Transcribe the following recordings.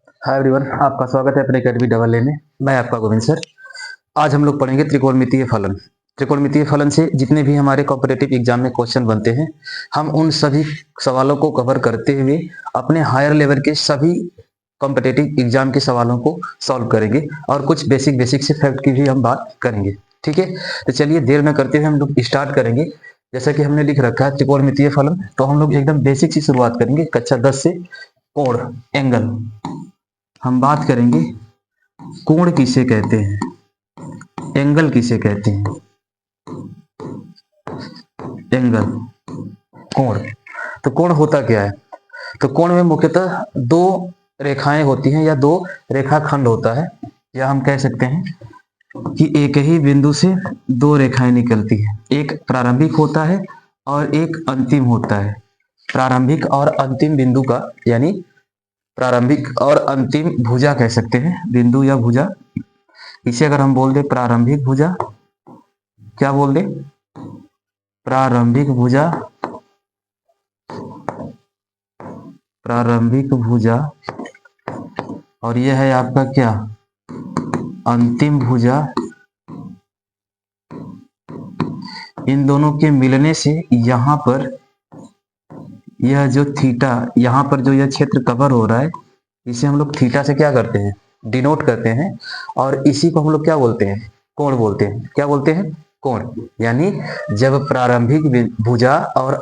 Hi everyone, आपका स्वागत है अपने अकेडमी डबल ए में। मैं आपका गोविंद सर। आज हम लोग पढ़ेंगे त्रिकोणमितीय फलन। त्रिकोणमितीय फलन से जितने भी हमारे कॉम्पिटिटिव एग्जाम में क्वेश्चन बनते हैं, हम उन सभी सवालों को कवर करते हुए अपने हायर लेवल के सभी कॉम्पिटिटिव एग्जाम के सवालों को सॉल्व करेंगे और कुछ बेसिक बेसिक से फैक्ट की भी हम बात करेंगे। ठीक है, तो चलिए देर न करते हुए हम लोग स्टार्ट करेंगे। जैसा कि हमने लिख रखा है त्रिकोणमितीय फलन, तो हम लोग एकदम बेसिक से शुरुआत करेंगे कक्षा 10 से। कोण, एंगल, हम बात करेंगे कोण किसे कहते हैं, एंगल किसे कहते हैं। एंगल, कोण। तो कोण होता क्या है? तो कोण में मुख्यतः दो रेखाएं होती हैं या दो रेखाखंड होता है, या हम कह सकते हैं कि एक ही बिंदु से दो रेखाएं निकलती हैं। एक प्रारंभिक होता है और एक अंतिम होता है। प्रारंभिक और अंतिम बिंदु का, यानी प्रारंभिक और अंतिम भुजा कह सकते हैं, बिंदु या भुजा। इसे अगर हम बोल दे प्रारंभिक भुजा, क्या बोल दे? प्रारंभिक भुजा, प्रारंभिक भुजा। और यह है आपका क्या? अंतिम भुजा। इन दोनों के मिलने से यहां पर यह जो थीटा, यहां पर जो यह क्षेत्र कवर हो रहा है, इसे हम लोग थीटा से क्या करते हैं? डिनोट करते हैं। और इसी को हम लोग क्या बोलते हैं? कोण बोलते हैं। क्या बोलते हैं? कोण। यानी जब प्रारंभिक भुजा और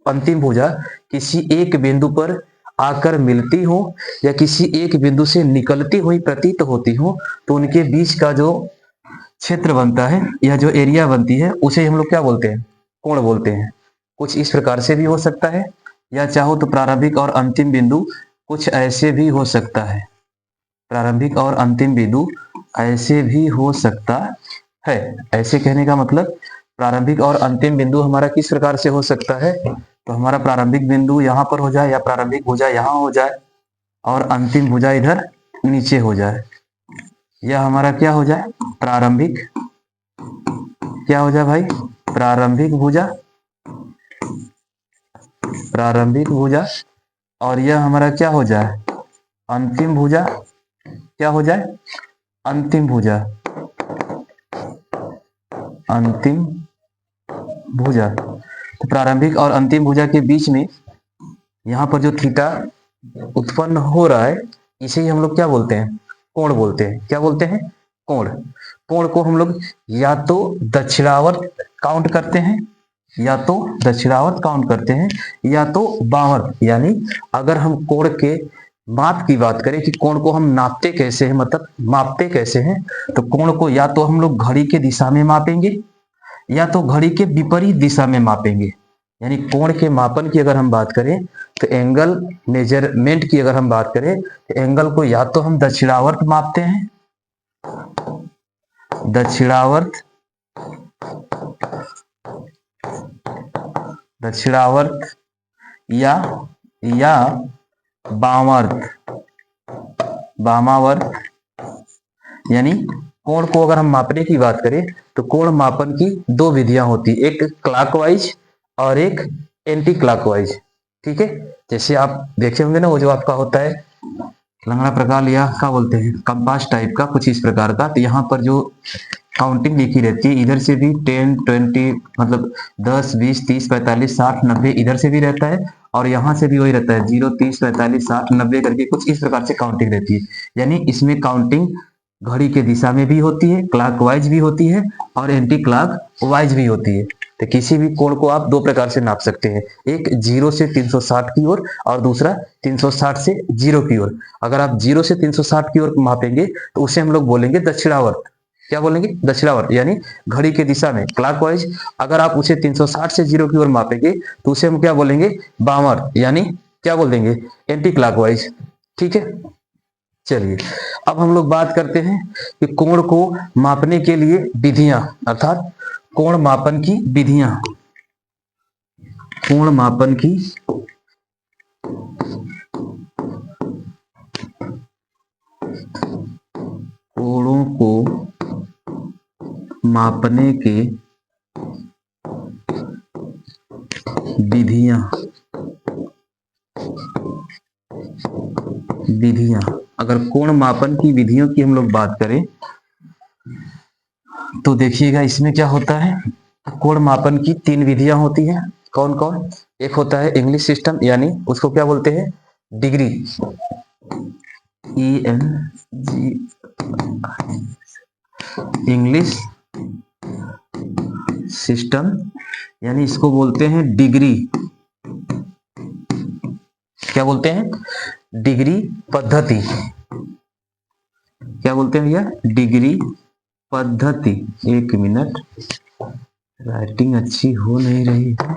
अंतिम भुजा किसी एक बिंदु पर आकर मिलती हो या किसी एक बिंदु से निकलती हुई प्रतीत होती हो, तो उनके बीच का जो क्षेत्र बनता है या जो एरिया बनती है, उसे हम लोग क्या बोलते हैं? कोण बोलते हैं। कुछ इस प्रकार से भी हो सकता है, या चाहो तो प्रारंभिक और अंतिम बिंदु कुछ ऐसे भी हो सकता है। प्रारंभिक और अंतिम बिंदु ऐसे भी हो सकता है। ऐसे कहने का मतलब प्रारंभिक और अंतिम बिंदु हमारा किस प्रकार से हो सकता है? तो हमारा प्रारंभिक बिंदु यहाँ पर हो जाए, या प्रारंभिक भुजा यहाँ हो जाए और अंतिम भुजा इधर नीचे हो जाए। यह हमारा क्या हो जाए? प्रारंभिक, क्या हो जाए भाई? प्रारंभिक भुजा, प्रारंभिक भुजा। और यह हमारा क्या हो जाए? अंतिम भुजा। क्या हो जाए? अंतिम भुजा, अंतिम भुजा। तो प्रारंभिक और अंतिम भुजा के बीच में यहाँ पर जो थीटा उत्पन्न हो रहा है, इसे ही हम लोग क्या बोलते हैं? कोण बोलते हैं। क्या बोलते हैं? कोण। कोण को हम लोग या तो दक्षिणावर्त काउंट करते हैं, या तो दक्षिणावर्त काउंट करते हैं, या तो वामावर्त। यानी अगर हम कोण के माप की बात करें कि कोण को हम नापते कैसे हैं, मतलब मापते कैसे हैं, तो कोण को या तो हम लोग घड़ी के दिशा में मापेंगे, या तो घड़ी के विपरीत दिशा में मापेंगे। यानी कोण के मापन की अगर हम बात करें, तो एंगल मेजरमेंट की अगर हम बात करें, तो एंगल को या तो हम दक्षिणावर्त मापते हैं, दक्षिणावर्त, दक्षिणावर्त, या वामावर्त, वामावर्त। यानी कोण को अगर हम मापने की बात करें, तो कोण मापन की दो विधियां होती, एक क्लॉकवाइज और एक एंटी क्लॉकवाइज। ठीक है, जैसे आप देखे होंगे ना, वो जो आपका होता है लंगड़ा प्रकार, या क्या बोलते हैं, कंपास टाइप का, कुछ इस प्रकार का। तो यहाँ पर जो काउंटिंग लिखी रहती है, इधर से भी 10, 20, मतलब 10, 20, 30, 45, 60, 90 इधर से भी रहता है, और यहाँ से भी वही रहता है, 0, 30, 45, 60, 90 करके कुछ इस प्रकार से काउंटिंग रहती है। यानी इसमें काउंटिंग घड़ी के दिशा में भी होती है, क्लॉकवाइज भी होती है, और एंटी क्लॉकवाइज भी होती है। तो किसी भी कोण को आप दो प्रकार से नाप सकते हैं, एक 0 से 360 की ओर, और दूसरा 360 से 0 की ओर। अगर आप 0 से 360 की ओर मापेंगे, तो उसे हम लोग बोलेंगे दक्षिणावर्त। क्या बोलेंगे? दक्षिणावर्त, यानी घड़ी के दिशा में क्लॉकवाइज। अगर आप उसे 360 से 0 की ओर मापेंगे, तो उसे हम क्या बोलेंगे? वामावर्त, यानी क्या बोल देंगे? Anti clockwise. ठीक है, चलिए अब हम लोग बात करते हैं कि कोण को मापने के लिए विधियां, अर्थात कोण मापन की विधियां। कोण मापन की कोणों को मापने के विधियां। विधियां, अगर कोण मापन की विधियों की हम लोग बात करें तो देखिएगा इसमें क्या होता है। कोण मापन की 3 विधियां होती हैं। कौन कौन? एक होता है इंग्लिश सिस्टम, यानी उसको क्या बोलते हैं? डिग्री, ENG, इंग्लिश सिस्टम, यानी इसको बोलते हैं डिग्री। क्या बोलते हैं? डिग्री पद्धति। क्या बोलते हैं भैया? डिग्री पद्धति। एक मिनट, राइटिंग अच्छी हो नहीं रही है।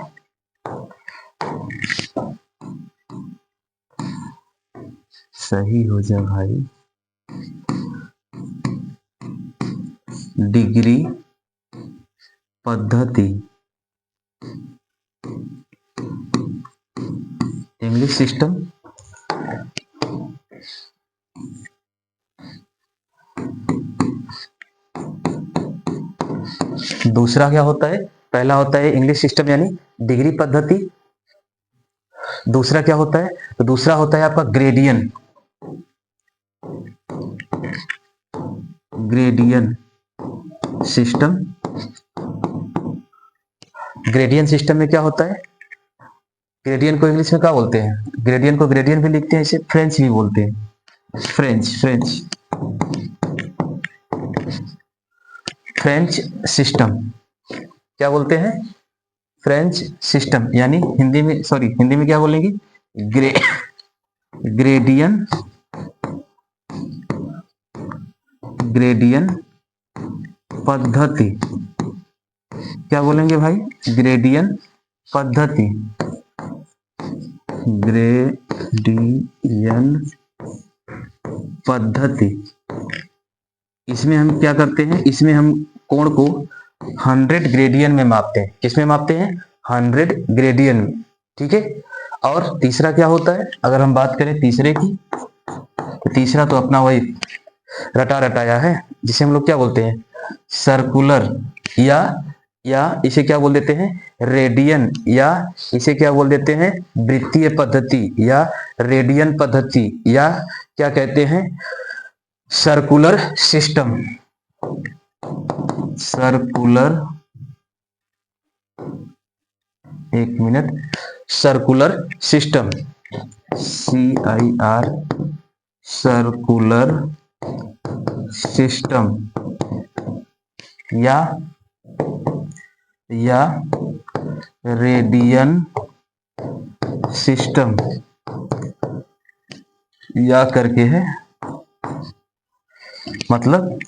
सही हो जा भाई। डिग्री पद्धति, इंग्लिश सिस्टम, दूसरा क्या होता है? पहला होता है इंग्लिश सिस्टम यानी डिग्री पद्धति। दूसरा क्या होता है? तो दूसरा होता है आपका gradient, gradient system. Gradient system में क्या होता है? ग्रेडियन को इंग्लिश में क्या बोलते हैं? ग्रेडियन को ग्रेडियन भी लिखते हैं, इसे फ्रेंच भी बोलते हैं। French system. क्या बोलते हैं? फ्रेंच सिस्टम, यानी हिंदी में, सॉरी हिंदी में क्या बोलेंगे? ग्रेडियन, ग्रेडियन पद्धति। क्या बोलेंगे भाई? ग्रेडियन पद्धति, ग्रेडियन पद्धति। इसमें हम क्या करते हैं? इसमें हम कोण को 100 ग्रेडियन में मापते हैं। किसमें मापते हैं? 100 ग्रेडियन में। ठीक है। और तीसरा क्या होता है? अगर हम बात करें तीसरे की, तो तीसरा तो अपना वही रटा रटाया है, जिसे हम लोग क्या बोलते हैं? सर्कुलर, या इसे क्या बोल देते हैं? रेडियन, या इसे क्या बोल देते हैं? वृत्तीय पद्धति, या रेडियन पद्धति, या क्या कहते हैं? Circular system. सर्कुलर, एक minute, circular system, CIR, circular system, या रेडियन सिस्टम, या करके है। मतलब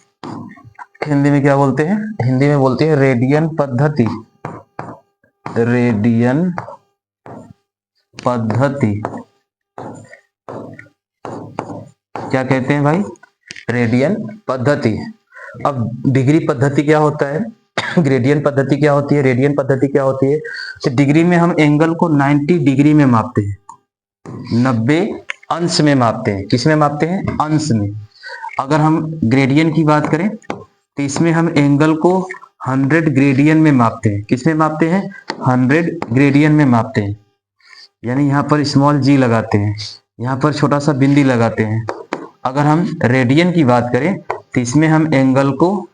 हिंदी में क्या बोलते हैं? हिंदी में बोलते हैं रेडियन पद्धति, रेडियन पद्धति। क्या कहते हैं भाई? रेडियन पद्धति। अब डिग्री पद्धति क्या होता है? ग्रेडियन पद्धति क्या होती है? रेडियन पद्धति क्या होती है? तो डिग्री में हम एंगल को 90 डिग्री में मापते हैं, 90 अंश में मापते हैं। किस में मापते हैं? अंश में। अगर हम ग्रेडियन की बात करें तो इसमें हम एंगल को 100 ग्रेडियन में मापते हैं। किस में मापते हैं? 100 ग्रेडियन में मापते हैं। यानी यहाँ पर स्मॉल g लगाते हैं, यहाँ पर छोटा सा बिंदी लगाते हैं। अगर हम रेडियन की बात करें तो इसमें हम एंगल को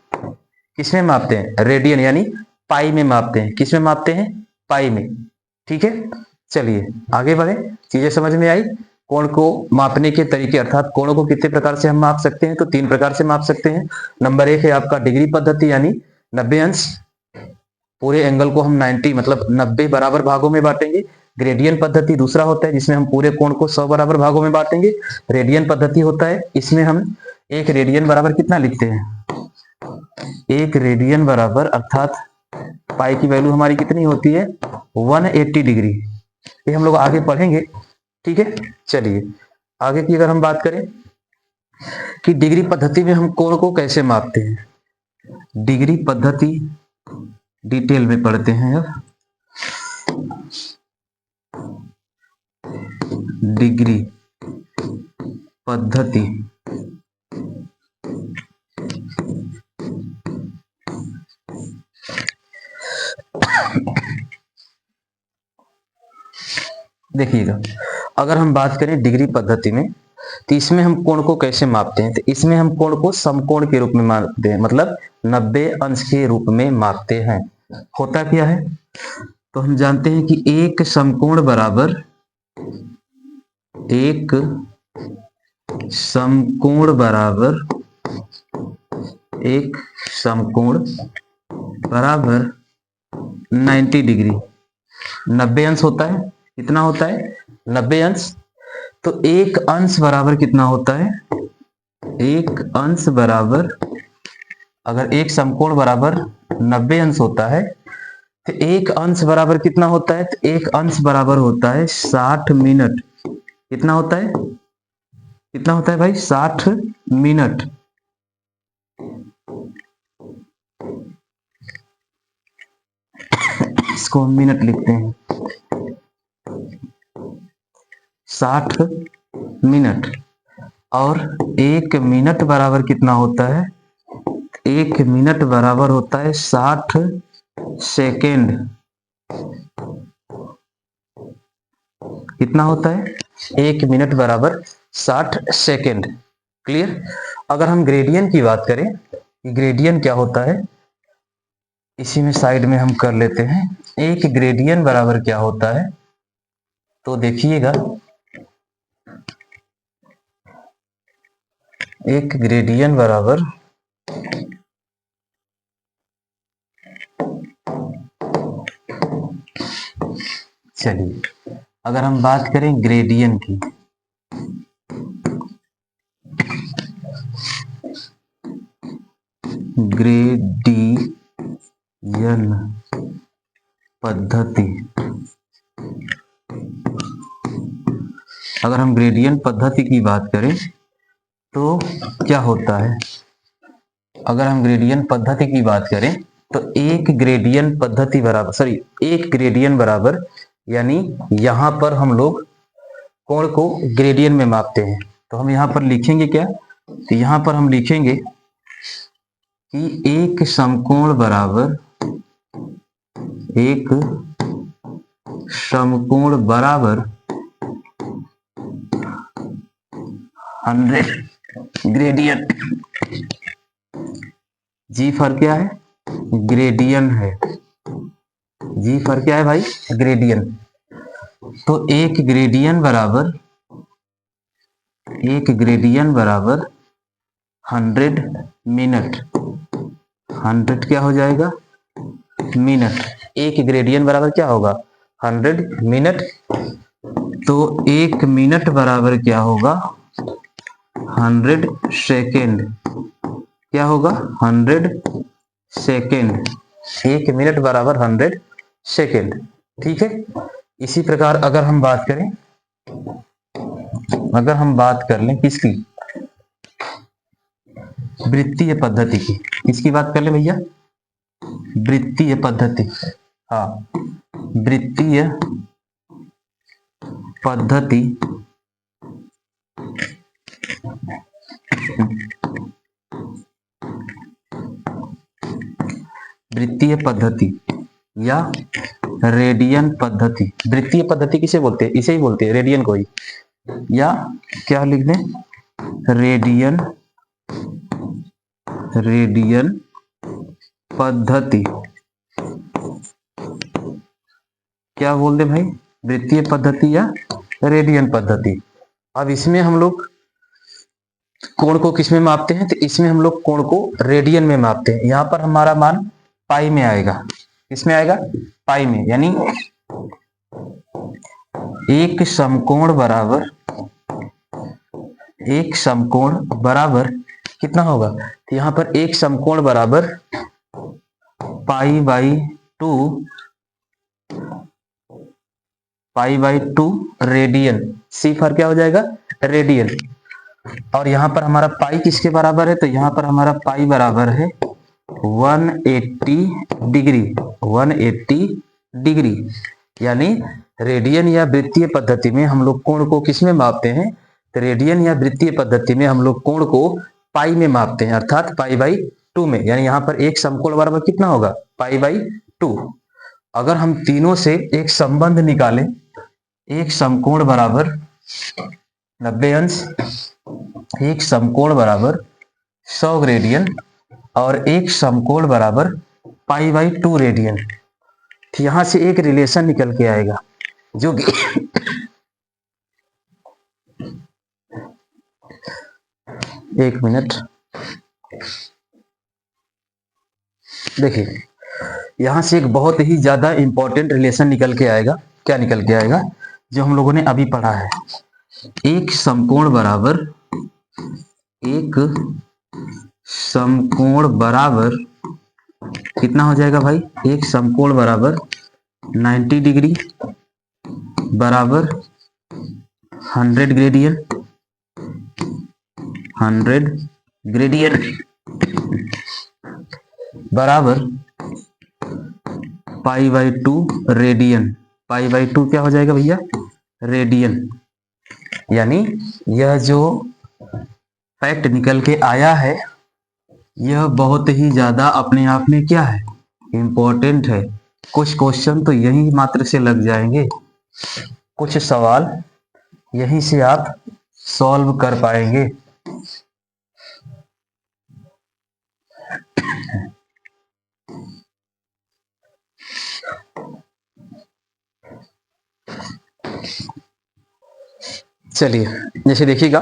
किस में मापते हैं? रेडियन, यानी पाई में मापते हैं। किस में मापते हैं? पाई में। ठीक है। चलिए आगे बढ़े। चीजें समझ में आई? कोण को मापने के तरीके, अर्थात कोणों को कितने प्रकार से हम माप सकते हैं? तो 3 प्रकार से माप सकते हैं। नंबर 1 है आपका डिग्री पद्धति, यानी 90 अंश। पूरे एंगल को हम 90 मतलब 90 बराबर भागों में बांटेंगे। ग्रेडियन पद्धति दूसरा होता है, जिसमें हम पूरे कोण को 100 बराबर भागों में बांटेंगे। रेडियन पद्धति होता है, इसमें हम 1 रेडियन बराबर कितना लिखते हैं? 1 रेडियन बराबर, अर्थात पाई की वैल्यू हमारी कितनी होती है? 180 डिग्री। ये हम लोग आगे पढ़ेंगे। ठीक है। चलिए आगे की अगर हम बात करें कि डिग्री पद्धति में हम कोण को कैसे मापते हैं, डिग्री पद्धति डिटेल में पढ़ते हैं। अब डिग्री पद्धति देखिएगा, अगर हम बात करें डिग्री पद्धति में तो इसमें हम कोण को कैसे मापते हैं? तो इसमें हम कोण को समकोण के रूप में मापते हैं, मतलब 90 अंश के रूप में मापते हैं। होता क्या है, तो हम जानते हैं कि एक समकोण बराबर एक समकोण 90 डिग्री, 90 अंश होता है। कितना होता है? 90 अंश। तो एक अंश बराबर कितना होता है? एक अंश बराबर, अगर एक समकोण बराबर 90 अंश होता है तो एक अंश बराबर कितना होता है? तो एक अंश बराबर होता है 60 मिनट। कितना होता है? कितना होता है भाई? 60 मिनट। इसको हम मिनट लिखते हैं, 60 मिनट। और एक मिनट बराबर कितना होता है? एक मिनट बराबर होता है 60 सेकेंड। कितना होता है? एक मिनट बराबर 60 सेकेंड। क्लियर? अगर हम ग्रेडियंट की बात करें, ग्रेडियंट क्या होता है, इसी में साइड में हम कर लेते हैं। एक ग्रेडियंट बराबर क्या होता है, तो देखिएगा, एक ग्रेडियंट बराबर चलिए अगर हम बात करें ग्रेडियंट की, ग्रेडियंट पद्धति, अगर हम ग्रेडियंट पद्धति की बात करें तो क्या होता है? अगर हम ग्रेडियंट पद्धति की बात करें तो एक ग्रेडियंट पद्धति बराबर एक ग्रेडियंट बराबर, यानी यहां पर हम लोग कोण को ग्रेडियंट में मापते हैं। तो हम यहां पर लिखेंगे क्या? तो यहां पर हम लिखेंगे कि एक समकोण बराबर 100 ग्रेडियंट। जी फर क्या है? ग्रेडियंट है। जी फर क्या है भाई? ग्रेडियंट। तो एक ग्रेडियंट बराबर 100 मिनट। 100 क्या हो जाएगा? मिनट। एक ग्रेडियंट बराबर क्या होगा? 100 मिनट। तो एक मिनट बराबर क्या होगा? 100 सेकेंड। क्या होगा? 100 सेकेंड। एक मिनट बराबर 100 सेकेंड। ठीक है। इसी प्रकार अगर हम बात कर लें किसकी? वृत्तीय पद्धति की। किसकी बात कर लें भैया? वृत्तीय पद्धति। हाँ, वृत्तीय पद्धति या रेडियन पद्धति। वृत्तीय पद्धति किसे बोलते हैं? इसे ही बोलते हैं, रेडियन को ही। या क्या लिख दें? रेडियन पद्धति। क्या बोल दे भाई? वृत्तीय पद्धति या रेडियन पद्धति। अब इसमें हम लोग कोण को किस में मापते हैं? तो इसमें हम लोग कोण को रेडियन में मापते हैं। यहां पर हमारा मान पाई में आएगा। किस में आएगा? पाई में। यानी एक समकोण बराबर कितना होगा? तो यहां पर एक समकोण बराबर पाई बाई टू रेडियन। सी फर क्या हो जाएगा? रेडियन। और यहां पर हमारा पाई किसके बराबर है? तो यहां पर हमारा पाई बराबर है 180 डिग्री। 180 डिग्री। यानी रेडियन या वृत्तीय पद्धति में हम लोग कोण को किस में मापते हैं? तो रेडियन या वृत्तीय पद्धति में हम लोग कोण को पाई में मापते हैं, अर्थात पाई/2 में। यानी यहां पर एक समकोण बराबर कितना होगा? पाई/2। अगर हम तीनों से एक संबंध निकालें, एक समकोण बराबर 90 अंश, एक समकोण बराबर 100 रेडियन और एक समकोण बराबर π/2 रेडियन। यहां से एक रिलेशन निकल के आएगा जो कि एक मिनट देखिए, यहां से एक बहुत ही ज्यादा इंपॉर्टेंट रिलेशन निकल के आएगा। क्या निकल के आएगा? जो हम लोगों ने अभी पढ़ा है, एक समकोण बराबर कितना हो जाएगा भाई? एक समकोण बराबर 90 डिग्री बराबर 100 ग्रेडियन बराबर π/2 रेडियन। π/2 क्या हो जाएगा भैया? रेडियन। यानी यह जो फैक्ट निकल के आया है यह बहुत ही ज्यादा अपने आप में क्या है? इंपॉर्टेंट है। कुछ क्वेश्चन तो यही मात्र से लग जाएंगे, कुछ सवाल यहीं से आप सॉल्व कर पाएंगे। चलिए, जैसे देखिएगा,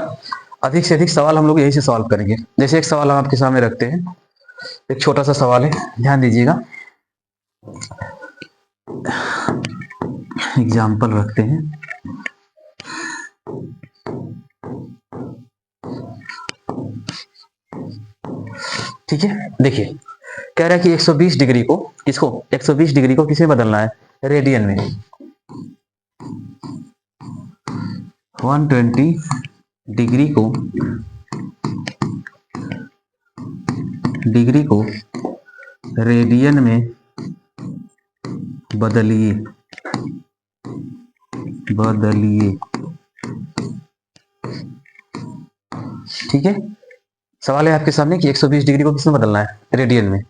अधिक से अधिक सवाल हम लोग यही से सॉल्व करेंगे। जैसे एक सवाल हम आपके सामने रखते हैं, एक छोटा सा सवाल है, ध्यान दीजिएगा। एग्जाम्पल रखते हैं। ठीक है, देखिए कह रहा है कि 120 डिग्री को किसको 120 डिग्री को किसे बदलना है? रेडियन में। 120 डिग्री को रेडियन में बदलिए। ठीक है, सवाल है आपके सामने कि 120 डिग्री को किसमें बदलना है? रेडियन में।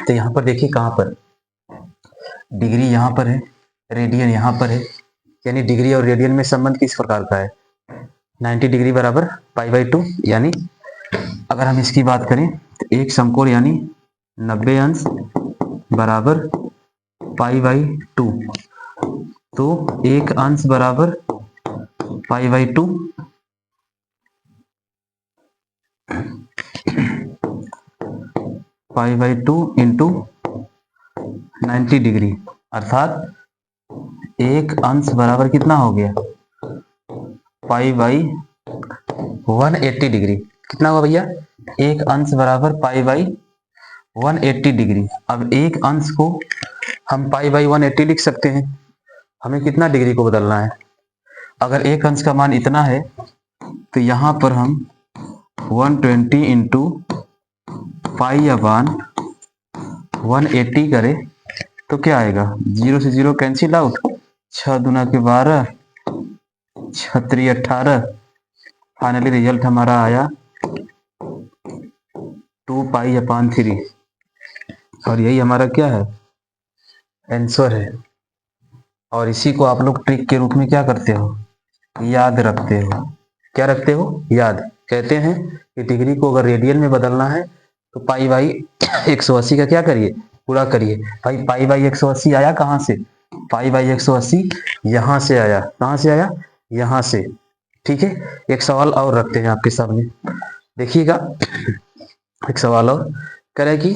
तो यहां पर देखिए, कहां पर डिग्री यहां पर है, रेडियन यहां पर है, यानी डिग्री और रेडियन में संबंध किस प्रकार का है? 90 डिग्री बराबर π/2। यानी अगर हम इसकी बात करें तो एक समकोण यानी 90 अंश बराबर π/2, तो एक अंश बराबर π/2 इंटू 90 डिग्री, अर्थात एक अंश बराबर कितना हो गया? π/180 डिग्री। कितना हुआ भैया? एक अंश बराबर π/180 डिग्री। अब एक अंश को हम π/180 लिख सकते हैं। हमें कितना डिग्री को बदलना है? अगर एक अंश का मान इतना है तो यहां पर हम 120 इंटू π/180 करें तो क्या आएगा? 0 से 0 कैंसिल आउट, 6 दूना के 12, 6 3 18। फाइनली रिजल्ट हमारा आया 2π/3, और यही हमारा क्या है? आंसर है। और इसी को आप लोग ट्रिक के रूप में क्या करते हो? याद रखते हो। क्या रखते हो? याद। कहते हैं कि डिग्री को अगर रेडियन में बदलना है तो π/180 का क्या करिए? पूरा करिए। भाई π/180 आया कहां से? π/180 यहां से आया। कहां से आया? यहां से। ठीक है, एक सवाल और रखते हैं आपके सामने, देखिएगा। एक सवाल और कह रहा है कि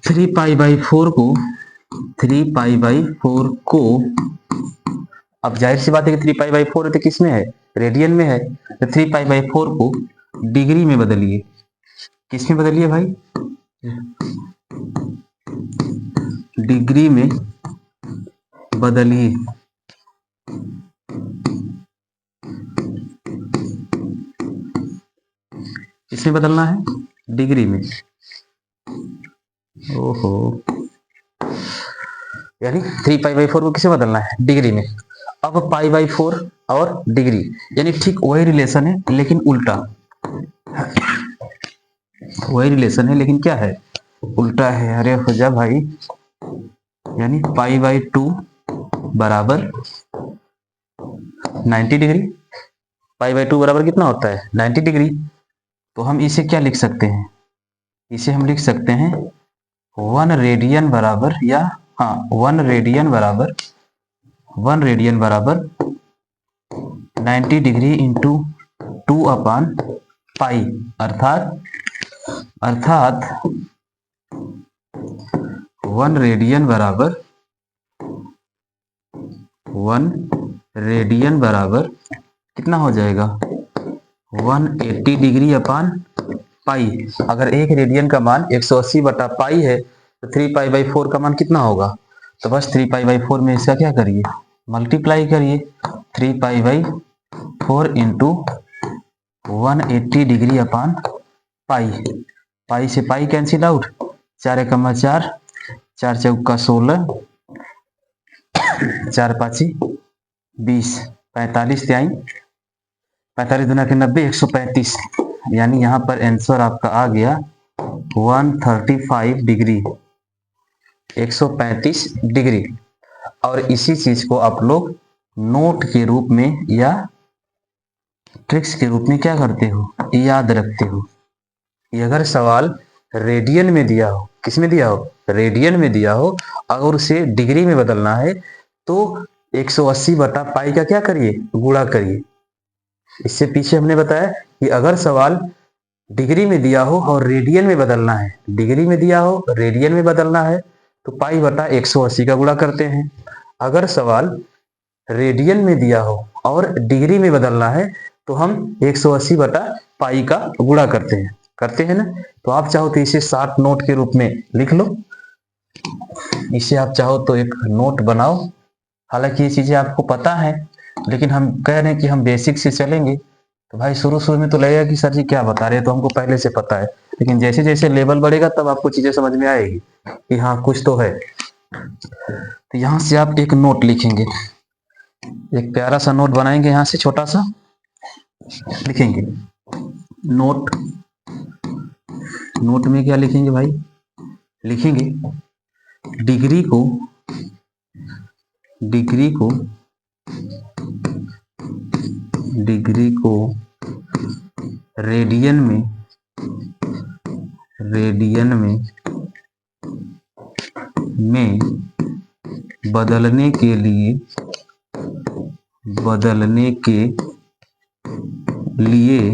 3π/4 को अब जाहिर सी बात है कि 3π/4 तो किस में है? रेडियन में है। तो 3π/4 को डिग्री में बदलिए। किस में बदलिए भाई? डिग्री में बदलिए। किसमें बदलना है? डिग्री में। ओहो, यानी 3π/4 को किसे बदलना है? डिग्री में। अब π/4 और डिग्री यानी ठीक वही रिलेशन है लेकिन उल्टा। वही रिलेशन है लेकिन क्या है? उल्टा है। अरे हो जा भाई, यानी π/2 बराबर 90 डिग्री पाई बाई 2 बराबर कितना होता है 90 डिग्री। तो हम इसे क्या लिख सकते हैं, इसे हम लिख सकते हैं 1 रेडियन बराबर, या हाँ 1 रेडियन बराबर 90 डिग्री इंटू 2/पाई, अर्थात 1 रेडियन बराबर कितना हो जाएगा 180 डिग्री अपान पाई। अगर एक रेडियन का मान 180 बटा पाई है तो 3π/4 का मान कितना होगा, तो बस 3π/4 में इसका क्या करिए मल्टीप्लाई करिए, 3π/4 इंटू 180 डिग्री अपान पाई। पाई से पाई कैंसिल आउट, 4 एकम 4, 4 चौका 16, 4 पाँची 20, 45 त्याई 45 दुना के 90, 135, यानी यहाँ पर आंसर आपका आ गया 135 डिग्री, 135 डिग्री। और इसी चीज को आप लोग नोट के रूप में या ट्रिक्स के रूप में क्या करते हो, याद रखते हो। ये अगर सवाल रेडियन में दिया हो, किस में दिया हो, रेडियन में दिया हो, अगर उसे डिग्री में बदलना है तो 180 बटा पाई का क्या करिए गुणा करिए। इससे पीछे हमने बताया कि अगर सवाल डिग्री में दिया हो और रेडियन में बदलना है, डिग्री में दिया हो रेडियन में बदलना है तो पाई बटा 180 का गुणा करते हैं। अगर सवाल रेडियन में दिया हो और डिग्री में बदलना है तो हम 180 बटा पाई का गुणा करते हैं ना। तो आप चाहो तो इसे 60 नोट के रूप में लिख लो, इसे आप चाहो तो एक नोट बनाओ। हालांकि ये चीजें आपको पता है, लेकिन हम कह रहे हैं कि हम बेसिक से चलेंगे। तो भाई शुरू में तो लगेगा कि सर जी क्या बता रहे हैं, तो हमको पहले से पता है, लेकिन जैसे जैसे लेवल बढ़ेगा तब आपको चीजें समझ में आएगी कि हाँ कुछ तो है। तो यहाँ से आप एक नोट लिखेंगे, एक प्यारा सा नोट बनाएंगे, यहाँ से छोटा सा लिखेंगे नोट में क्या लिखेंगे भाई, लिखेंगे डिग्री को रेडियन में बदलने के लिए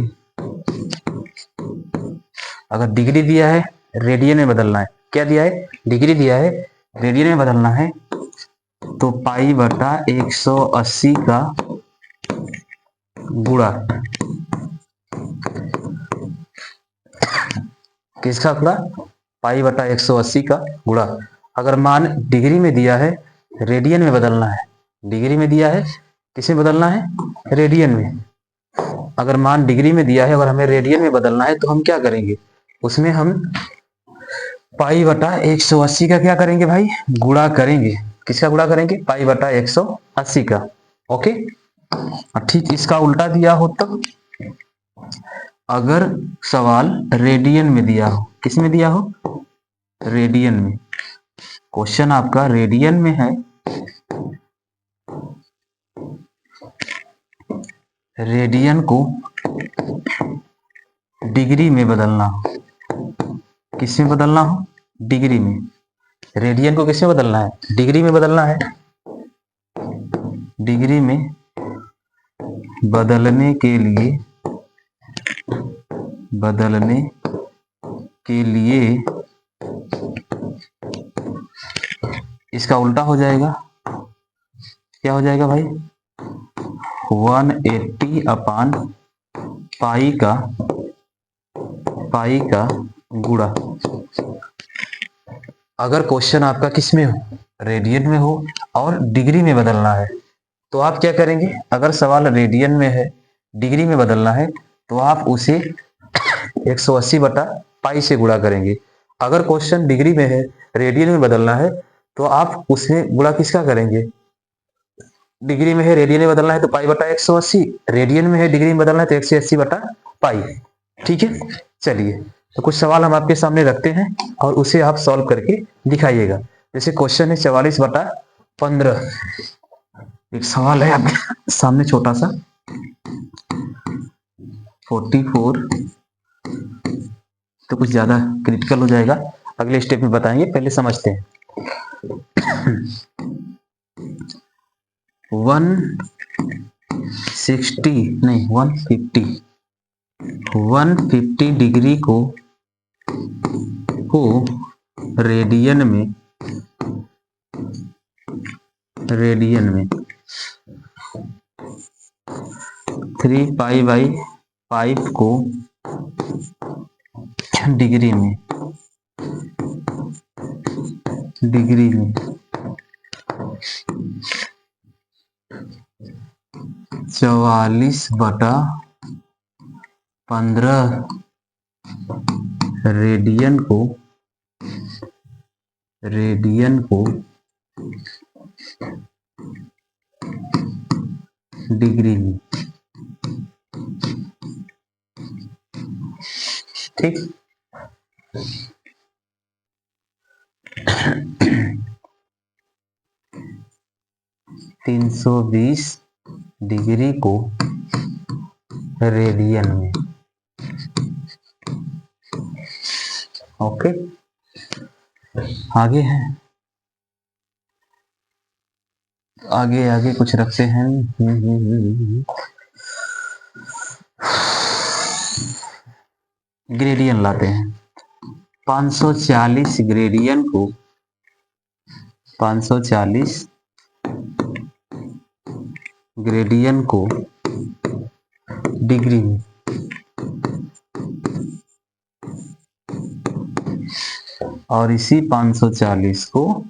अगर डिग्री दिया है रेडियन में बदलना है, क्या दिया है डिग्री दिया है रेडियन में बदलना है, तो पाई बटा 180 का गुणा, किसका गुणा पाई बटा 180 का गुणा। अगर मान डिग्री में दिया है रेडियन में बदलना है, डिग्री में दिया है किसे बदलना है रेडियन में, अगर मान डिग्री में दिया है और हमें रेडियन में बदलना है तो हम क्या करेंगे, उसमें हम पाई बटा 180 का क्या करेंगे भाई गुणा करेंगे, किसका गुणा करेंगे पाई बटा 180 का। ओके, ठीक इसका उल्टा दिया हो तब, अगर सवाल रेडियन में दिया हो, किस में दिया हो रेडियन में, क्वेश्चन आपका रेडियन में है, रेडियन को डिग्री में बदलना हो, किस में बदलना हो डिग्री में, रेडियन को किस में बदलना है डिग्री में बदलना है, डिग्री में बदलने के लिए इसका उल्टा हो जाएगा, क्या हो जाएगा भाई 180 अपान पाई का गुणा। अगर क्वेश्चन आपका किस में हो रेडियन में हो और डिग्री में बदलना है तो आप क्या करेंगे, अगर सवाल रेडियन में है डिग्री में बदलना है तो आप उसे 180 बटा पाई से गुणा करेंगे। अगर क्वेश्चन डिग्री में है रेडियन में बदलना है तो आप उसमें गुणा किसका करेंगे, डिग्री में है रेडियन में बदलना है तो पाई बटा 180, रेडियन में है डिग्री में बदलना है तो 180 बटा पाई। ठीक है, चलिए तो कुछ सवाल हम आपके सामने रखते हैं और उसे आप सॉल्व करके दिखाइएगा। जैसे क्वेश्चन है 44/15, एक सवाल है आपके सामने छोटा सा, 44 तो कुछ ज्यादा क्रिटिकल हो जाएगा, अगले स्टेप में बताएंगे, पहले समझते हैं। 150 डिग्री को रेडियन में 3π/5 को डिग्री में 44/15 रेडियन को डिग्री में, ठीक। 320 डिग्री को रेडियन में, ओके। आगे है, आगे कुछ रखते हैं। ग्रेडियन लाते हैं। 540 ग्रेडियन को 540 ग्रेडियन को डिग्री में, और इसी 540 को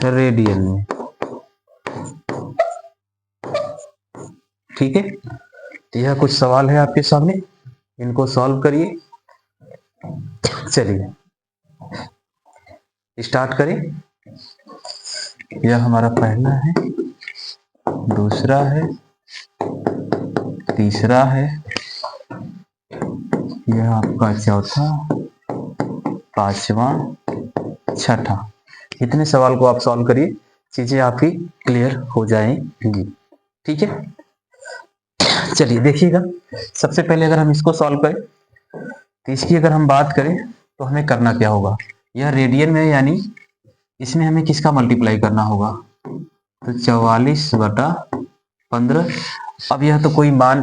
रेडियन में, ठीक है। यह कुछ सवाल है आपके सामने, इनको सॉल्व करिए। चलिए स्टार्ट करें। यह हमारा पहला है, दूसरा है, तीसरा है, यह आपका चौथा, पांचवा, छठा। इतने सवाल को आप सॉल्व करिए, चीजें आपकी क्लियर हो जाएंगी, ठीक है। चलिए देखिएगा, सबसे पहले अगर हम इसको सॉल्व करें तो इसकी अगर हम बात करें तो हमें करना क्या होगा, यह रेडियन में, यानी इसमें हमें किसका मल्टीप्लाई करना होगा, तो 44/15। अब यह तो कोई मान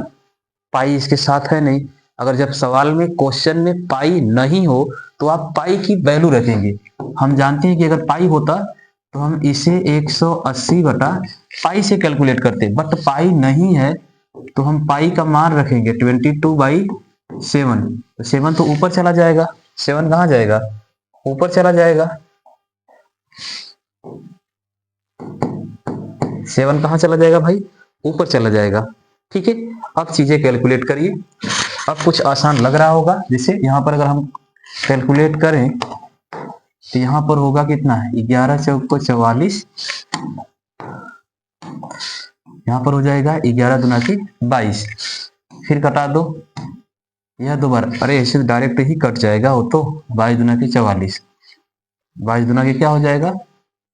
पाई इसके साथ है नहीं, अगर जब सवाल में क्वेश्चन में पाई नहीं हो तो आप पाई की वैल्यू रखेंगे। हम जानते हैं कि अगर पाई होता तो हम इसे 180/पाई से कैलकुलेट करते, बट पाई नहीं है तो हम पाई का मान रखेंगे 22/7। तो 7 तो ऊपर चला जाएगा, 7 कहाँ जाएगा, ऊपर चला जाएगा। 7 कहाँ चला जाएगा भाई, ऊपर चला जाएगा, ठीक है। अब चीजें कैलकुलेट करिए। अब कुछ आसान लग रहा होगा, जैसे यहाँ पर अगर हम कैलकुलेट करें तो यहाँ पर होगा कितना, 11 चौको 44, यहाँ पर हो जाएगा 11 दूना की 22, फिर कटा दो, यह दो बार, अरे ऐसे डायरेक्ट ही कट जाएगा वो तो, 22 दूना की 44, 22 दूना की क्या हो जाएगा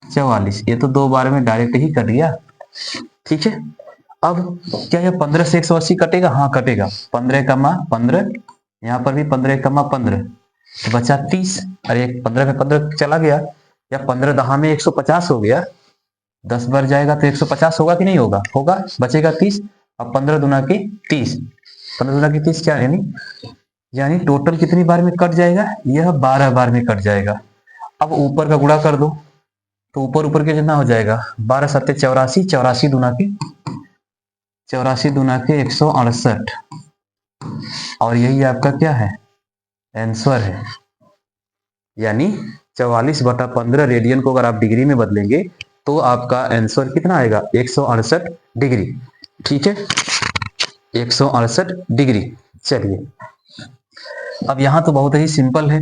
44, ये तो 2 बार में डायरेक्ट ही कट गया, ठीक है। अब क्या यह 15 से 180 कटेगा, हाँ कटेगा, 15, यहाँ पर भी 15, तो बचा 30, अरे 15 में 15 चला गया, या 15 दहा में 150 हो गया, 10 बार जाएगा तो 150 होगा कि नहीं होगा, होगा, बचेगा 30। अब 15 दूना की 30, 15 दूना की 30 क्या, यानी टोटल कितनी बार में कट जाएगा, यह 12 बार में कट जाएगा। अब ऊपर का गुणा कर दो, तो ऊपर के जितना हो जाएगा, 12 सत्ते 84, 84 दूना के 168, और यही आपका क्या है, आंसर है। यानी 44/15 रेडियन को अगर आप डिग्री में बदलेंगे तो आपका आंसर कितना आएगा, 168 डिग्री, ठीक है, 168 डिग्री। चलिए अब यहाँ तो बहुत ही सिंपल है,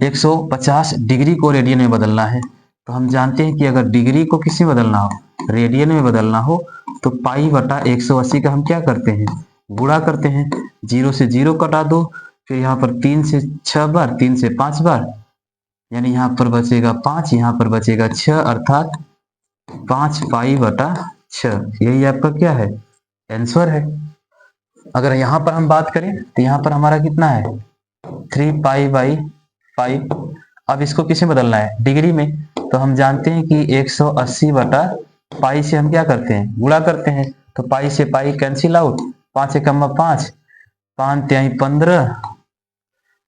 150 डिग्री को रेडियन में बदलना है, तो हम जानते हैं कि अगर डिग्री को किस में बदलना हो, रेडियन में बदलना हो, तो पाई/180 का हम क्या करते हैं, गुणा करते हैं, 0 से 0 कटा दो, फिर यहाँ पर 3 से 6 बार, 3 से 5 बार, यानी यहाँ पर बचेगा 5, यहाँ पर बचेगा 6, अर्थात 5π/6, यही आपका क्या है, आंसर है। अगर यहाँ पर हम बात करें तो यहाँ पर हमारा कितना है, 3π/5। अब इसको किसे बदलना है, डिग्री में। तो हम जानते हैं कि 180 बटा पाई से हम क्या करते हैं, गुणा करते हैं। तो पाई से पाई कैंसिल आउट, 5 एकम 5, 5 तिहाई 15,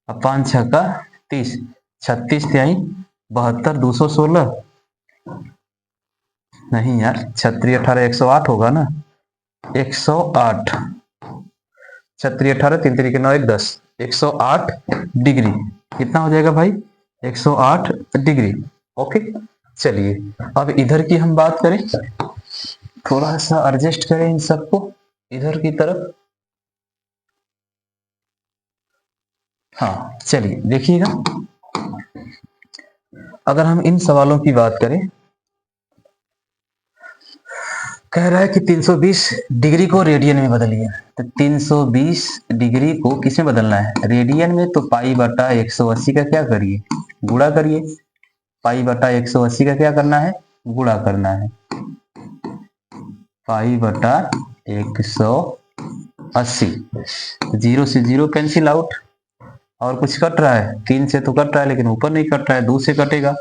और 5 छक्का 30, 36 तिहाई 72, 216 नहीं यार, 36 18 108 होगा ना, 108, 36 18 3 3 9 1 10, 108 डिग्री। कितना हो जाएगा भाई, 108 डिग्री। ओके, चलिए अब इधर की हम बात करें, थोड़ा सा एडजस्ट करें इन सबको इधर की तरफ। हाँ चलिए देखिएगा, अगर हम इन सवालों की बात करें, कह रहा है कि 320 डिग्री को रेडियन में बदलिए। तो 320 डिग्री को किस में बदलना है, रेडियन में। तो पाई बटा 180 का क्या करिए, गुणा करिए। पाई बटा 180 का क्या करना है, गुणा करना है। पाई बटा 180, 0 से 0 कैंसिल आउट, और कुछ कट रहा है, 3 से तो कट रहा है लेकिन ऊपर नहीं कट रहा है, 2 से कटेगा।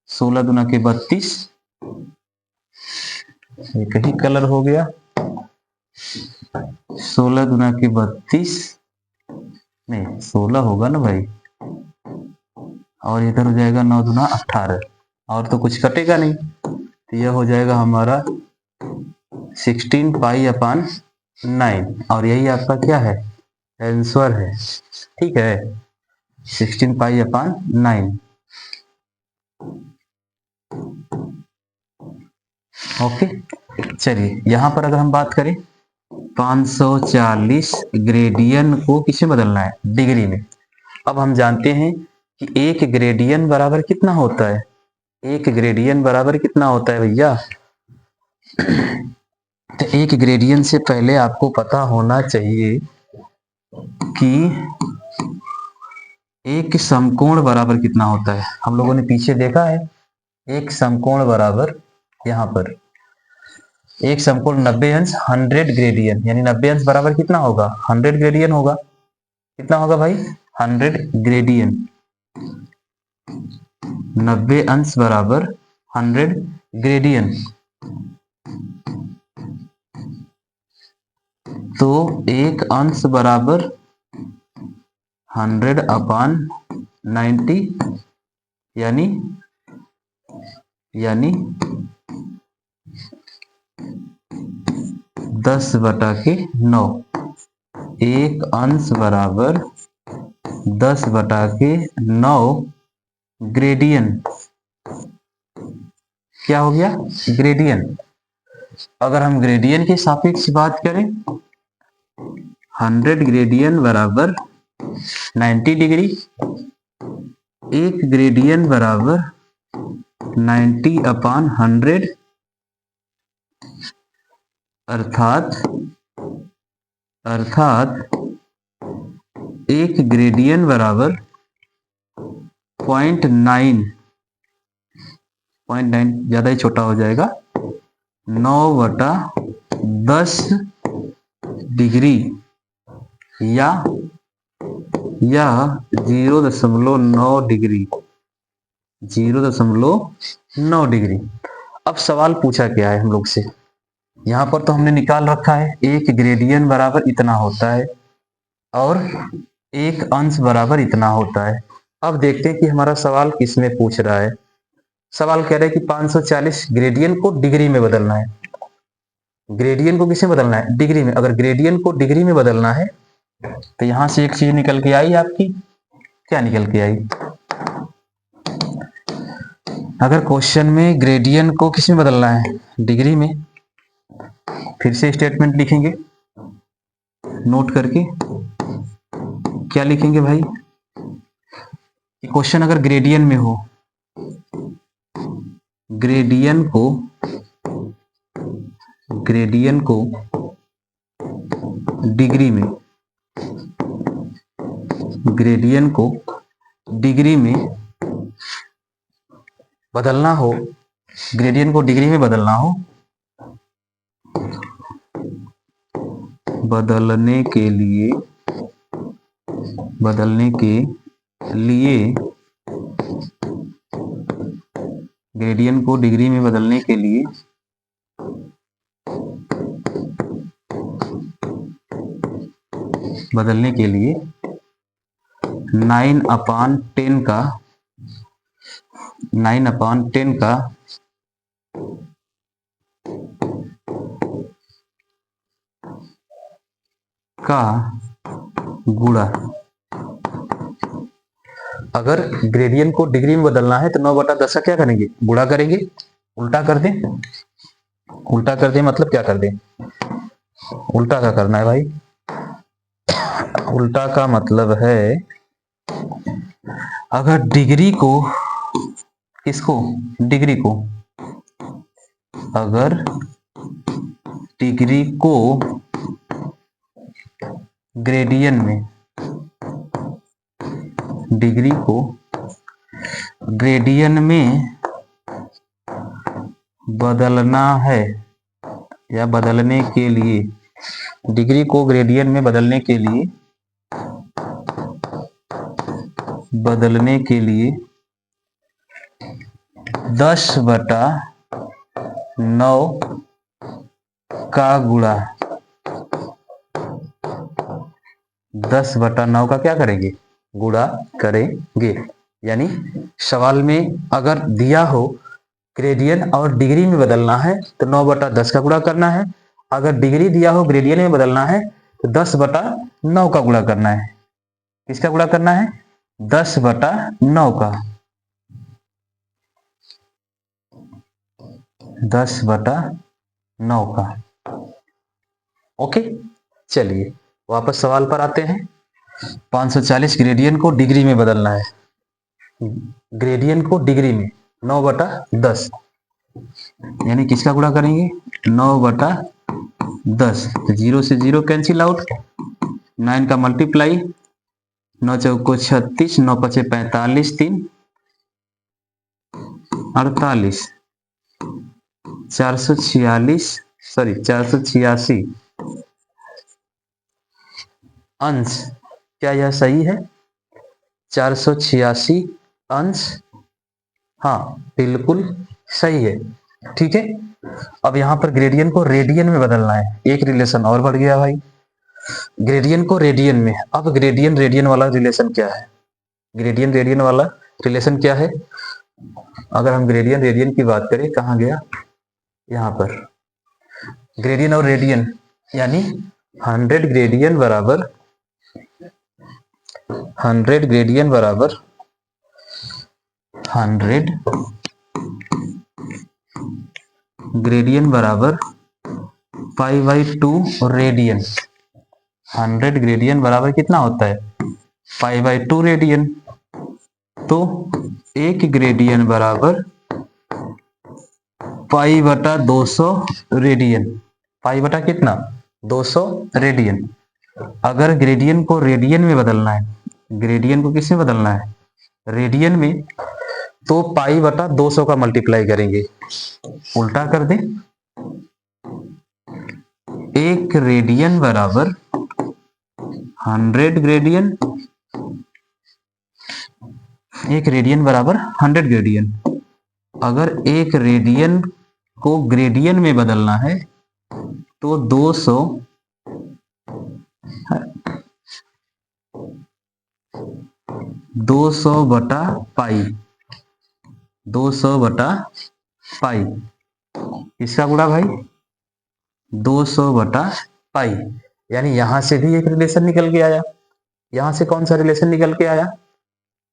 16 दूना के 32, एक ही कलर हो गया। 16 दूना के 32, नहीं 16 होगा ना भाई, और इधर हो जाएगा 9 दूना 18, और तो कुछ कटेगा नहीं। तो यह हो जाएगा हमारा 16π/9, और यही आपका क्या है, आंसर है। ठीक है, 16π/9। ओके, चलिए यहाँ पर अगर हम बात करें, 540 ग्रेडियन को किसे बदलना है, डिग्री में। अब हम जानते हैं कि एक ग्रेडियन बराबर कितना होता है, एक ग्रेडियन बराबर कितना होता है भैया। तो एक ग्रेडियन से पहले आपको पता होना चाहिए कि एक समकोण बराबर कितना होता है। हम लोगों ने पीछे देखा है, एक समकोण बराबर, यहाँ पर एक समकोण 90 अंश 100 ग्रेडियन, यानी 90 अंश बराबर कितना होगा, 100 ग्रेडियन होगा। कितना होगा भाई, 100 ग्रेडियन। 90 अंश बराबर 100 ग्रेडियन। तो एक अंश बराबर 100/90, यानी 10/9। एक अंश बराबर 10/9 ग्रेडियन। क्या हो गया, ग्रेडियन। अगर हम ग्रेडियन के सापेक्ष बात करें, 100 ग्रेडियन बराबर 90 डिग्री, एक ग्रेडियन बराबर 90/100, अर्थात एक ग्रेडियन बराबर 0.9 ज्यादा ही छोटा हो जाएगा, 9/10 डिग्री, या 0.9 डिग्री, 0.9 डिग्री। अब सवाल पूछा क्या है हम लोग से, यहाँ पर तो हमने निकाल रखा है, एक ग्रेडियन बराबर इतना होता है और एक अंश बराबर इतना होता है। अब देखते हैं कि हमारा सवाल किस में पूछ रहा है। सवाल कह रहा है कि 540 ग्रेडियन को डिग्री में बदलना है। ग्रेडियन को किसे बदलना है, डिग्री में। अगर ग्रेडियन को डिग्री में बदलना है तो यहां से एक चीज निकल के आई आपकी, क्या निकल के आई, अगर क्वेश्चन में ग्रेडियन को किस में बदलना है, डिग्री में, फिर से स्टेटमेंट लिखेंगे नोट करके। क्या लिखेंगे भाई, क्वेश्चन अगर ग्रेडियन में हो, ग्रेडियन को डिग्री में, ग्रेडियन को डिग्री में बदलना हो, ग्रेडियन को डिग्री में बदलना हो, बदलने के लिए ग्रेडियंट को डिग्री में बदलने के लिए बदलने के लिए 9/10 का गुणा। अगर ग्रेडियंट को डिग्री में बदलना है तो 9/10 का क्या करेंगे, गुणा करेंगे। उल्टा कर दें, उल्टा कर दें मतलब क्या कर दें, उल्टा का करना है भाई। उल्टा का मतलब है अगर डिग्री को, किसको, डिग्री को, अगर डिग्री को ग्रेडियंट में, डिग्री को ग्रेडियंट में बदलना है या बदलने के लिए, डिग्री को ग्रेडियंट में बदलने के लिए 10/9 का गुणा। 10/9 का क्या करेंगे, गुणा करेंगे। यानी सवाल में अगर दिया हो ग्रेडियंट और डिग्री में बदलना है तो 9/10 का गुणा करना है। अगर डिग्री दिया हो ग्रेडियंट में बदलना है तो 10/9 का गुणा करना है। किसका गुणा करना है, 10/9 का, 10/9 का। ओके, चलिए वापस सवाल पर आते हैं। 540 ग्रेडियंट को डिग्री में बदलना है, ग्रेडियंट को डिग्री में 9/10, यानी किसका गुणा करेंगे, 9/10। तो 0 से 0 कैंसिल आउट, 9 का मल्टीप्लाई, 9 चौको 36, 9 पचे 45, 3 48, 486 अंश। क्या यह सही है, 486 अंश? हाँ बिल्कुल सही है। ठीक है, अब यहां पर ग्रेडियंट को रेडियन में बदलना है, एक रिलेशन और बढ़ गया भाई, ग्रेडियंट को रेडियन में। अब ग्रेडियंट रेडियन वाला रिलेशन क्या है, ग्रेडियंट रेडियन वाला रिलेशन क्या है, अगर हम ग्रेडियंट रेडियन की बात करें, कहां गया, यहां पर ग्रेडियंट और रेडियन, यानी 100 ग्रेडियंट बराबर 100 ग्रेडियंट बराबर 100 ग्रेडियंट बराबर π/2 रेडियन। 100 ग्रेडियंट बराबर कितना होता है, π/2 रेडियन। तो एक ग्रेडियंट बराबर π/200 रेडियन, π/ कितना, 200 रेडियन। अगर ग्रेडियंट को रेडियन में बदलना है, ग्रेडियंट को किस में बदलना है, रेडियन में, तो π/200 का मल्टीप्लाई करेंगे। उल्टा कर दें, एक रेडियन बराबर 100 ग्रेडियन, एक रेडियन बराबर 100 ग्रेडियन। अगर एक रेडियन को ग्रेडियन में बदलना है तो 200 बटा पाई, 200/π। इसका गुणा भाई 200/π, यानी यहां से भी एक रिलेशन निकल के आया। यहां से कौन सा रिलेशन निकल के आया,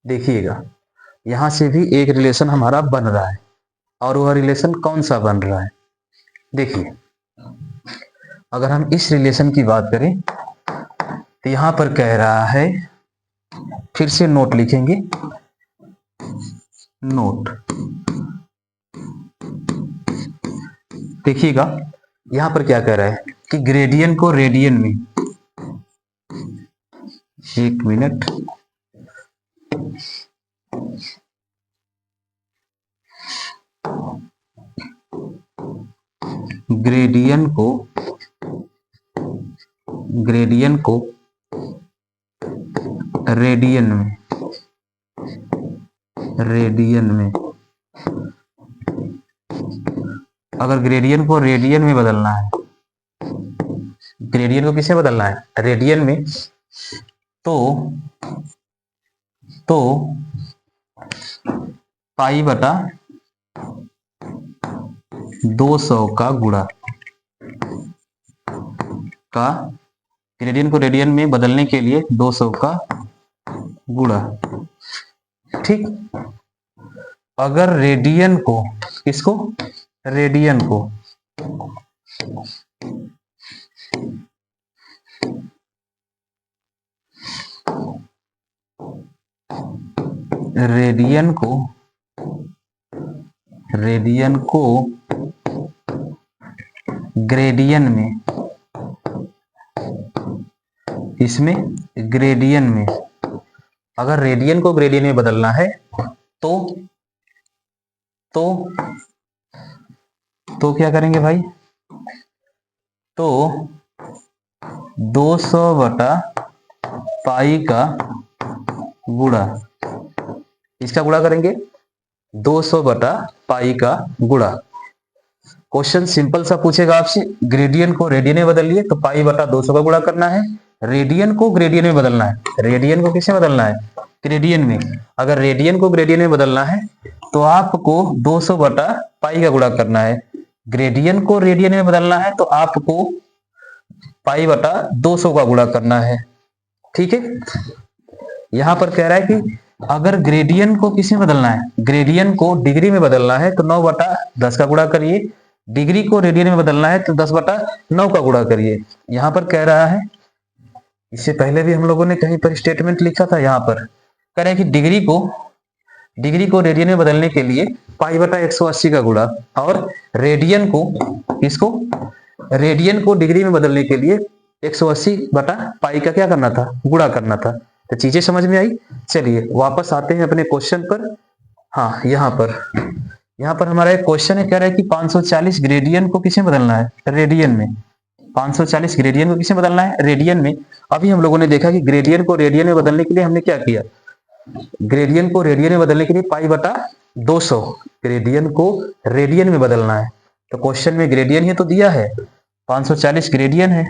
देखिएगा, यहां से भी एक रिलेशन हमारा बन रहा है, और वह रिलेशन कौन सा बन रहा है, देखिए। अगर हम इस रिलेशन की बात करें तो यहां पर कह रहा है, फिर से नोट लिखेंगे, नोट, देखिएगा यहां पर क्या कह रहा है कि ग्रेडियंट को रेडियन में, एक मिनट, ग्रेडियंट को ग्रेडियन को रेडियन में अगर ग्रेडियन को रेडियन में बदलना है, ग्रेडियन को किससे बदलना है, रेडियन में, तो पाई बटा 200 का गुणा का, ग्रेडियन को रेडियन में बदलने के लिए 200 का गुणा। ठीक, अगर रेडियन को, किसको, रेडियन को ग्रेडियन में, इसमें ग्रेडियन में, अगर रेडियन को ग्रेडियन में बदलना है तो क्या करेंगे भाई, तो 200 बटा पाई का गुणा, इसका गुणा करेंगे 200 बटा पाई का गुणा। क्वेश्चन सिंपल सा पूछेगा आपसे, ग्रेडियन को रेडियन में बदलिए तो पाई बटा 200 का गुणा करना है, रेडियन को ग्रेडियन में बदलना है, रेडियन को किसमें बदलना है, ग्रेडियन में। अगर रेडियन को ग्रेडियन में बदलना है तो आपको 200 बटा पाई का गुणा करना है, ग्रेडियन को रेडियन में बदलना है तो आपको पाई बटा 200 का गुणा करना है। ठीक है, यहां पर कह रहा है कि अगर ग्रेडियन को किसमें बदलना है, ग्रेडियन को डिग्री में बदलना है तो 9 बटा 10 का गुणा करिए, डिग्री को रेडियन में बदलना है तो 10 बटा 9 का गुणा करिए। यहां पर कह रहा है, इससे पहले भी हम लोगों ने कहीं पर स्टेटमेंट लिखा था, यहां पर कह रहा है कि डिग्री को रेडियन में बदलने के लिए पाई बटा 180 का गुणा, और रेडियन को, किसको, रेडियन को डिग्री में बदलने के लिए 180 बटा पाई का क्या करना था, गुणा करना था। तो चीजें समझ में आई। चलिए वापस आते हैं अपने क्वेश्चन पर। हाँ, यहाँ पर हमारा एक क्वेश्चन है, कह रहा है कि 540 ग्रेडियन को किसमें बदलना है, रेडियन में। 540 ग्रेडियन को किसमें बदलना है, रेडियन में। अभी हम लोगों ने देखा कि ग्रेडियन को रेडियन में बदलने के लिए हमने क्या किया, ग्रेडियन को रेडियन में बदलने के लिए पाई बटा 200, ग्रेडियन को रेडियन में बदलना है। तो क्वेश्चन में ग्रेडियन ही तो दिया है, 540 ग्रेडियन है,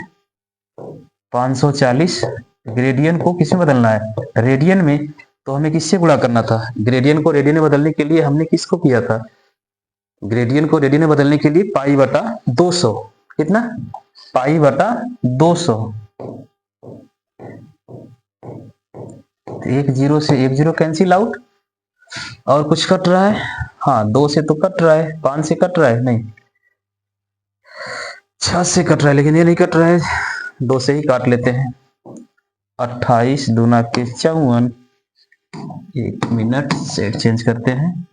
540 ग्रेडियन को किसमें बदलना है, रेडियन में। तो हमें किससे गुणा करना था, ग्रेडियन को रेडियन में बदलने के लिए हमने किसको किया था, ग्रेडियन को रेडियन में बदलने के लिए पाई बटा 200, कितना, पाई बटा 200। एक जीरो से एक जीरो कैंसिल आउट, और कुछ कट रहा है, हाँ 2 से तो कट रहा है, 5 से कट रहा है, नहीं 6 से कट रहा है, लेकिन ये नहीं कट रहा है, 2 से ही काट लेते हैं। 28 दूना के 54, 1 मिनट सेट चेंज करते हैं,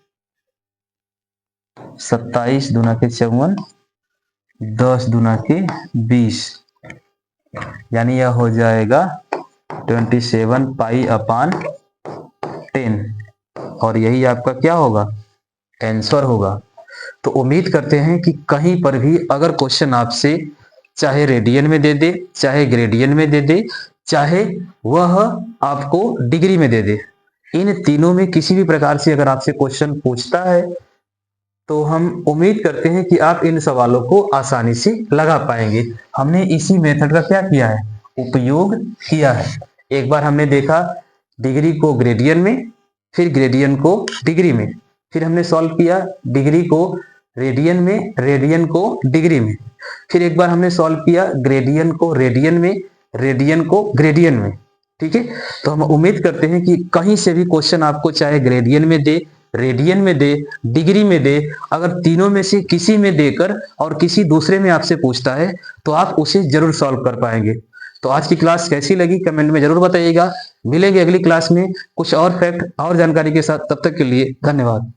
27 दूना के 54, 10 दूना के 20, यानी यह हो जाएगा 27 पाई अपान 10, और यही आपका क्या होगा, आंसर होगा। तो उम्मीद करते हैं कि कहीं पर भी अगर क्वेश्चन आपसे चाहे रेडियन में दे दे, चाहे ग्रेडियन में दे दे, चाहे वह आपको डिग्री में दे दे, इन तीनों में किसी भी प्रकार से अगर आपसे क्वेश्चन पूछता है तो हम उम्मीद करते हैं कि आप इन सवालों को आसानी से लगा पाएंगे। हमने इसी मेथड का क्या किया है, उपयोग किया है। एक बार हमने देखा डिग्री को ग्रेडियन में, फिर ग्रेडियन को डिग्री में, फिर हमने सॉल्व किया डिग्री को रेडियन में, रेडियन को डिग्री में, फिर एक बार हमने सॉल्व किया ग्रेडियन को रेडियन में, रेडियन को ग्रेडियन में। ठीक है, तो हम उम्मीद करते हैं कि कहीं से भी क्वेश्चन आपको चाहे ग्रेडियन में दे, रेडियन में दे, डिग्री में दे, अगर तीनों में से किसी में देकर और किसी दूसरे में आपसे पूछता है तो आप उसे जरूर सॉल्व कर पाएंगे। तो आज की क्लास कैसी लगी कमेंट में जरूर बताइएगा। मिलेंगे अगली क्लास में कुछ और फैक्ट और जानकारी के साथ, तब तक के लिए धन्यवाद।